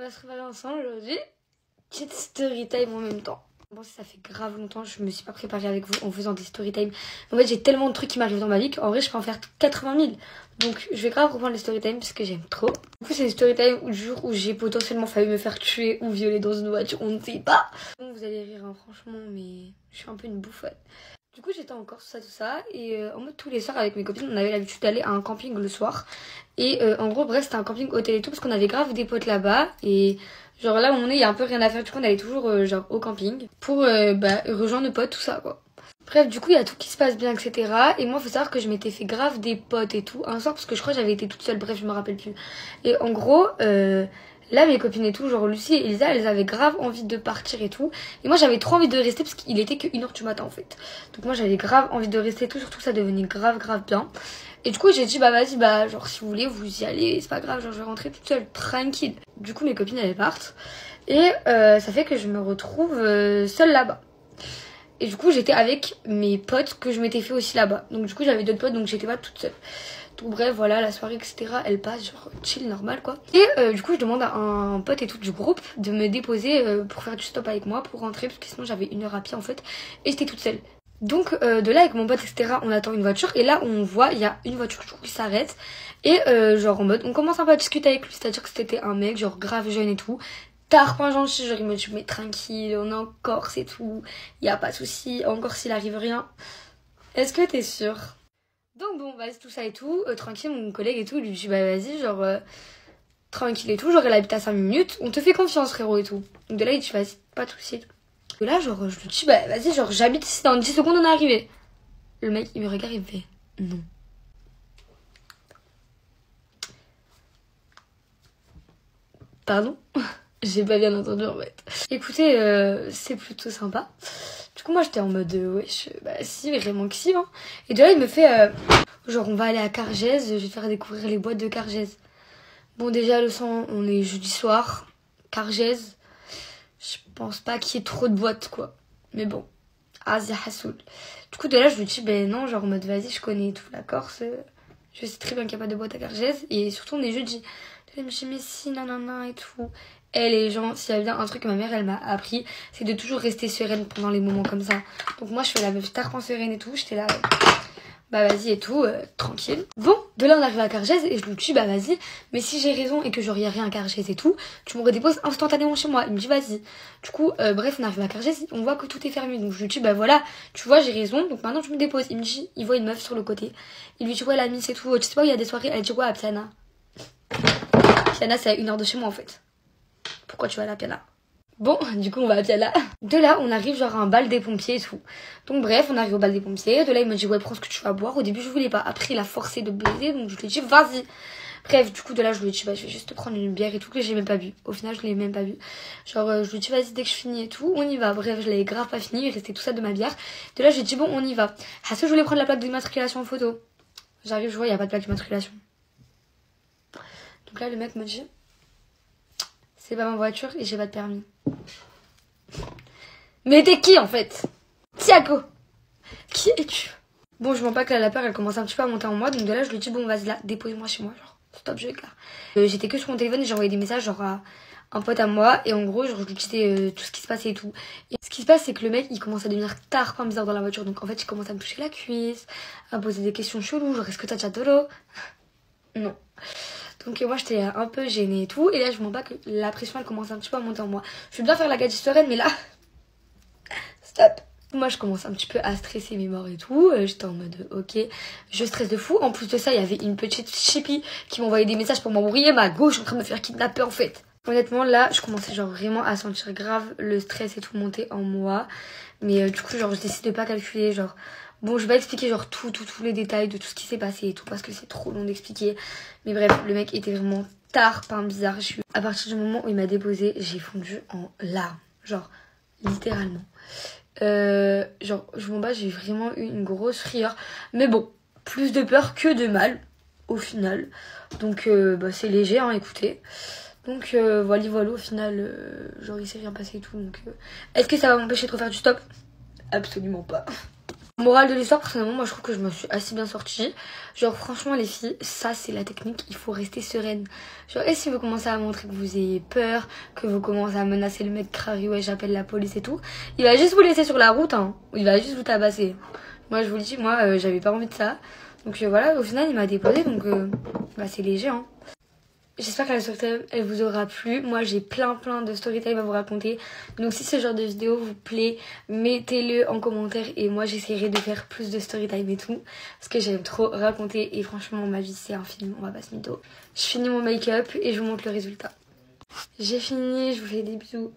va se préparer ensemble aujourd'hui. Petite story time en même temps. Bon, ça fait grave longtemps, je me suis pas préparée avec vous en faisant des story time. En fait, j'ai tellement de trucs qui m'arrivent dans ma vie qu'en vrai, je peux en faire 80 000. Donc, je vais grave reprendre les story time parce que j'aime trop. Du coup, c'est des story time du jour où j'ai potentiellement failli me faire tuer ou violer dans une voiture, on ne sait pas. Bon, vous allez rire, hein, franchement, mais je suis un peu une bouffonne. Du coup, j'étais en Corse, tout ça. Et en mode, tous les soirs, avec mes copines, on avait l'habitude d'aller à un camping le soir. Et en gros, bref, c'était un camping hôtel et tout, parce qu'on avait grave des potes là-bas. Et genre là où on est, il y a un peu rien à faire. Du coup, on allait toujours genre au camping pour rejoindre nos potes, tout ça, quoi. Bref, du coup, il y a tout qui se passe bien, etc. Et moi, faut savoir que je m'étais fait grave des potes et tout. Un soir, parce que je crois que j'avais été toute seule. Bref, je me rappelle plus. Et en gros, là, mes copines et tout, genre Lucie et Elisa, elles avaient grave envie de partir et tout. Et moi, j'avais trop envie de rester parce qu'il était que 1h du matin, en fait. Donc moi, j'avais grave envie de rester et tout. Surtout, ça devenait grave bien. Et du coup, j'ai dit, bah vas-y, bah genre si vous voulez, vous y allez, c'est pas grave, genre je vais rentrer toute seule, tranquille. Du coup, mes copines, elles partent. Et ça fait que je me retrouve seule là-bas. Et du coup, j'étais avec mes potes que je m'étais fait aussi là-bas. Donc du coup, j'avais d'autres potes, donc j'étais pas toute seule. Donc bref, voilà, la soirée, etc. Elle passe, genre chill, normal, quoi. Et du coup, je demande à un pote et tout du groupe de me déposer pour faire du stop avec moi, pour rentrer, parce que sinon j'avais 1 heure à pied, en fait. Et j'étais toute seule. Donc de là, avec mon pote, etc., on attend une voiture. Et là, on voit, il y a une voiture du coup, qui s'arrête. Et genre en mode, on commence un peu à discuter avec lui. C'est-à-dire que c'était un mec, genre grave jeune et tout. Tard, point gentil, genre il me dit, mais tranquille, on est en Corse et tout. Y a pas de souci, encore s'il arrive rien. Est-ce que t'es sûre? Donc bon, vas-y, tout ça et tout, tranquille, mon collègue et tout, lui dit, bah vas-y, genre, tranquille et tout, genre, elle habite à 5 minutes, on te fait confiance, frérot et tout. Donc de là, il dit, vas-y, pas de soucis et tout. Et là, genre, je lui dis, bah vas-y, genre, j'habite ici, dans 10 secondes, on est arrivé. Le mec, il me regarde, il me fait, non. Pardon? J'ai pas bien entendu, en fait. Écoutez, c'est plutôt sympa. Du coup, moi, j'étais en mode, wesh, bah si, vraiment que si, hein. Et de là, il me fait, genre, on va aller à Cargèse, je vais te faire découvrir les boîtes de Cargèse. Bon, déjà, le sang, on est jeudi soir. Cargèse, je pense pas qu'il y ait trop de boîtes, quoi. Mais bon, Asia Hassoul. Du coup, de là, je lui dis, ben non, genre, en mode, vas-y, je connais tout la Corse. Je sais très bien qu'il n'y a pas de boîte à Cargèse. Et surtout, on est jeudi. Elle me dit, mais si, nanana, et tout. Et les gens, s'il y a bien un truc que ma mère, elle m'a appris, c'est de toujours rester sereine pendant les moments comme ça. Donc moi, je fais la meuf tarpin sereine et tout. J'étais là, bah vas-y et tout, tranquille. Bon, de là, on arrive à Cargèse et je lui dis, bah vas-y. Mais si j'ai raison et que genre y a rien à Cargèse et tout, tu me redéposes instantanément chez moi. Il me dit, vas-y. Du coup, bref, on arrive à Cargèse, on voit que tout est fermé. Donc je lui dis, bah voilà, tu vois, j'ai raison. Donc maintenant, tu me déposes. Il me dit, il voit une meuf sur le côté. Il lui dit, ouais, la miss et tout. Tu sais pas où il y a des soirées? Elle dit, ouais, à Piana. Piana, c'est à 1 heure de chez moi en fait. Pourquoi tu vas à la Piana? Bon, du coup, on va à Piana. De là, on arrive genre à un bal des pompiers et tout. Donc bref, on arrive au bal des pompiers. De là, il me dit, ouais, prends ce que tu vas boire. Au début, je voulais pas. Après, il a forcé de baiser, donc je lui ai dit, vas-y. Bref, du coup, de là, je lui ai dit, bah, je vais juste te prendre une bière et tout, que j'ai même pas bu. Au final, je l'ai même pas bu. Genre, je lui ai dit, vas-y, dès que je finis et tout, on y va. Bref, je l'avais grave pas fini, il restait tout ça de ma bière. De là, je lui ai dit, bon, on y va. Ah, ça, je voulais prendre la plaque d'immatriculation en photo. J'arrive, je vois, il y a pas de plaque d'immatriculation. Donc là, le mec me dit, c'est pas ma voiture et j'ai pas de permis. Mais t'es qui en fait? Tiago, qui es-tu? Bon, je mens pas que la peur elle commence un petit peu à monter en moi. Donc de là, je lui dis, bon, vas-y là, dépose-moi chez moi. Genre, stop, je déclare. J'étais que sur mon téléphone et j'ai envoyé des messages genre à un pote à moi. Et en gros, genre, je lui disais tout ce qui se passait et tout. Et ce qui se passe, c'est que le mec il commence à devenir tard, pas bizarre dans la voiture. Donc en fait, il commence à me toucher la cuisse, à me poser des questions cheloues. Genre, est-ce que t'as déjà de l'eau? Non. Donc moi j'étais un peu gênée et tout. Et là je mens pas que la pression elle commence un petit peu à monter en moi. Je veux bien faire la gadget sereine mais là stop. Moi je commence un petit peu à stresser mes morts et tout. J'étais en mode ok, je stresse de fou. En plus de ça il y avait une petite chippie qui m'envoyait des messages pour m'embrouiller ma gauche en train de me faire kidnapper en fait. Honnêtement là je commençais genre vraiment à sentir grave le stress et tout monter en moi. Mais du coup genre je décide de pas calculer genre. Bon, je vais pas expliquer genre tous les détails de tout ce qui s'est passé et tout parce que c'est trop long d'expliquer. Mais bref, le mec était vraiment tard, pas un bizarre. À partir du moment où il m'a déposé, j'ai fondu en larmes. Genre, littéralement. Genre, je m'en bats, j'ai vraiment eu une grosse frayeur. Mais bon, plus de peur que de mal, au final. Donc, bah, c'est léger, hein, écoutez. Donc, voilà, au final, genre, il s'est rien passé et tout. Donc, est-ce que ça va m'empêcher de refaire du stop? Absolument pas. Morale de l'histoire, personnellement, moi je trouve que je me suis assez bien sortie. Genre, franchement, les filles, ça c'est la technique, il faut rester sereine. Genre, et si vous commencez à montrer que vous ayez peur, que vous commencez à menacer le mec, crari, ouais, j'appelle la police et tout, il va juste vous laisser sur la route, hein. Il va juste vous tabasser. Moi, je vous le dis, moi, j'avais pas envie de ça. Donc voilà, au final, il m'a déposé, donc bah, c'est léger, hein. J'espère que la storytime elle vous aura plu. Moi j'ai plein de storytime à vous raconter. Donc si ce genre de vidéo vous plaît, mettez-le en commentaire et moi j'essaierai de faire plus de storytime et tout. Parce que j'aime trop raconter et franchement ma vie c'est un film, on va pas se mytho. Je finis mon make-up et je vous montre le résultat. J'ai fini, je vous fais des bisous.